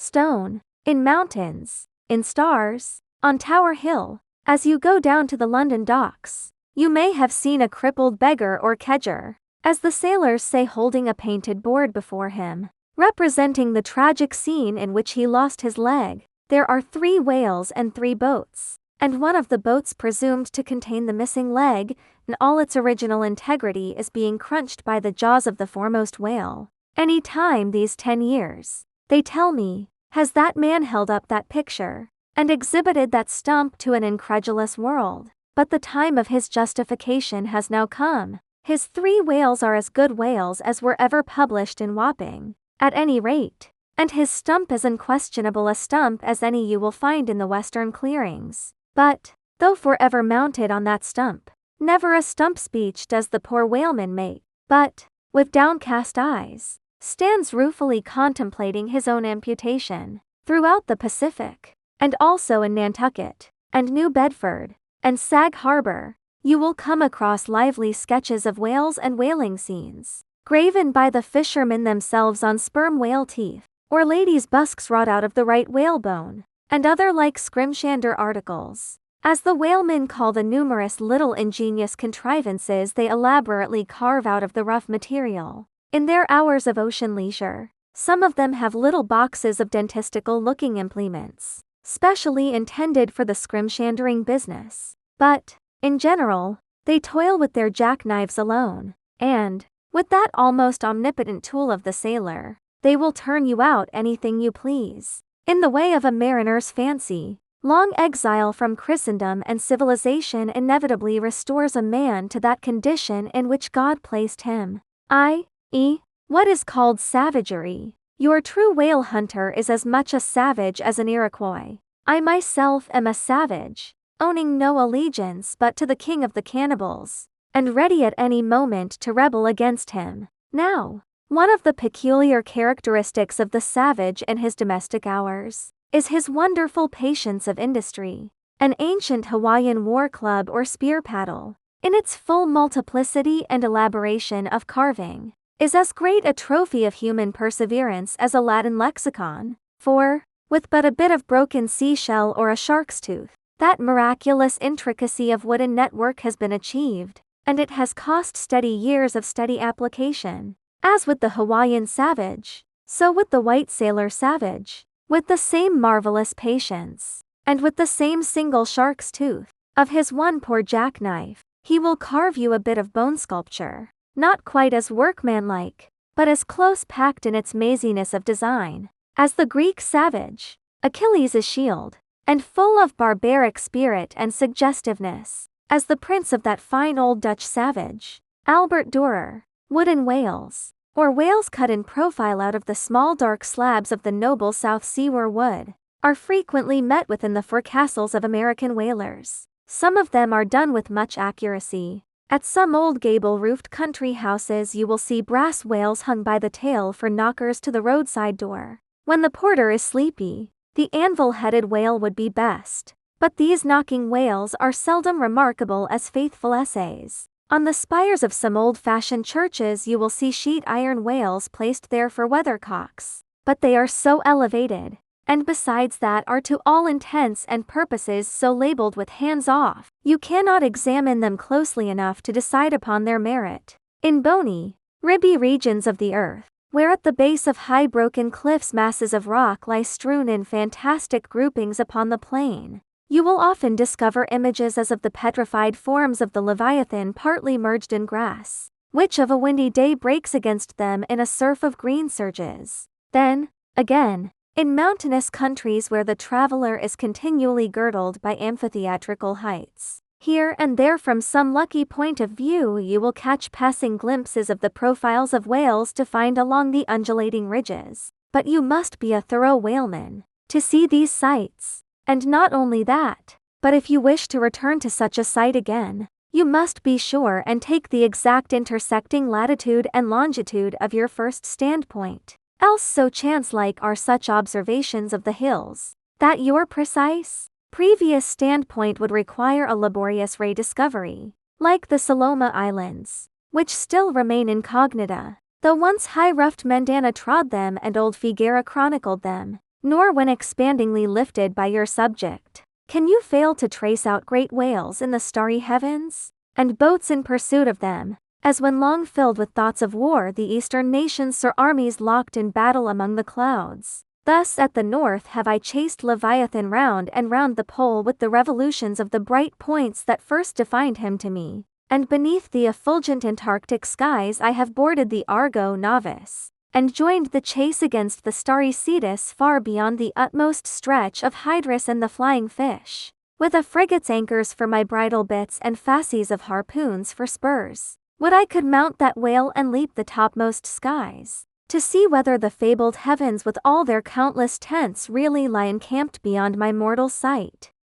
stone, in mountains, in stars, on Tower Hill. As you go down to the London docks, you may have seen a crippled beggar or kedger, as the sailors say, holding a painted board before him, representing the tragic scene in which he lost his leg. There are 3 whales and 3 boats, and one of the boats presumed to contain the missing leg, and all its original integrity is being crunched by the jaws of the foremost whale. Any time these 10 years, they tell me, has that man held up that picture, and exhibited that stump to an incredulous world. But the time of his justification has now come. His 3 whales are as good whales as were ever published in Wapping, at any rate, and his stump is unquestionable a stump as any you will find in the western clearings. But, though forever mounted on that stump, never a stump speech does the poor whaleman make, but, with downcast eyes, stands ruefully contemplating his own amputation. Throughout the Pacific, and also in Nantucket, and New Bedford, and Sag Harbor, you will come across lively sketches of whales and whaling scenes, graven by the fishermen themselves on sperm whale teeth, or ladies' busks wrought out of the right whalebone, and other like scrimshander articles, as the whalemen call the numerous little ingenious contrivances they elaborately carve out of the rough material. In their hours of ocean leisure, some of them have little boxes of dentistical-looking implements, specially intended for the scrimshandering business. But, in general, they toil with their jackknives alone, and, with that almost omnipotent tool of the sailor, they will turn you out anything you please. In the way of a mariner's fancy, long exile from Christendom and civilization inevitably restores a man to that condition in which God placed him, i.e., what is called savagery. Your true whale hunter is as much a savage as an Iroquois. I myself am a savage, owning no allegiance but to the king of the cannibals, and ready at any moment to rebel against him. Now, one of the peculiar characteristics of the savage in his domestic hours is his wonderful patience of industry. An ancient Hawaiian war club or spear paddle, in its full multiplicity and elaboration of carving, is as great a trophy of human perseverance as a Latin lexicon, for, with but a bit of broken seashell or a shark's tooth, that miraculous intricacy of wooden network has been achieved, and it has cost steady years of steady application. As with the Hawaiian savage, so with the white sailor savage, with the same marvelous patience, and with the same single shark's tooth, of his one poor jackknife, he will carve you a bit of bone sculpture, not quite as workmanlike, but as close-packed in its maziness of design, as the Greek savage. Achilles is shield, and full of barbaric spirit and suggestiveness, as the prince of that fine old Dutch savage, Albert Dürer. Wooden whales, or whales cut in profile out of the small dark slabs of the noble South Seawar wood, are frequently met with in the forecastles of American whalers. Some of them are done with much accuracy. At some old gable-roofed country houses you will see brass whales hung by the tail for knockers to the roadside door. When the porter is sleepy, the anvil-headed whale would be best, but these knocking whales are seldom remarkable as faithful essays. On the spires of some old-fashioned churches you will see sheet iron whales placed there for weathercocks, but they are so elevated, and besides that are to all intents and purposes so labeled with hands off, you cannot examine them closely enough to decide upon their merit. In bony, ribby regions of the earth, where at the base of high broken cliffs masses of rock lie strewn in fantastic groupings upon the plain, you will often discover images as of the petrified forms of the Leviathan partly merged in grass, which of a windy day breaks against them in a surf of green surges. Then, again, in mountainous countries where the traveler is continually girdled by amphitheatrical heights, here and there from some lucky point of view you will catch passing glimpses of the profiles of whales to find along the undulating ridges. But you must be a thorough whaleman to see these sights. And not only that, but if you wish to return to such a sight again, you must be sure and take the exact intersecting latitude and longitude of your first standpoint. Else so chance-like are such observations of the hills, that your precise, previous standpoint would require a laborious rediscovery, like the Saloma Islands, which still remain incognita, though once high-ruffed Mendana trod them and old Figuera chronicled them. nor when expandingly lifted by your subject. Can you fail to trace out great whales in the starry heavens? And boats in pursuit of them, as when long filled with thoughts of war the eastern nations saw armies locked in battle among the clouds. Thus at the north have I chased Leviathan round and round the pole with the revolutions of the bright points that first defined him to me, and beneath the effulgent Antarctic skies I have boarded the Argo Novice, and joined the chase against the starry Cetus far beyond the utmost stretch of Hydrus and the flying fish, with a frigate's anchors for my bridle bits and fasces of harpoons for spurs. Would I could mount that whale and leap the topmost skies, to see whether the fabled heavens with all their countless tents really lie encamped beyond my mortal sight.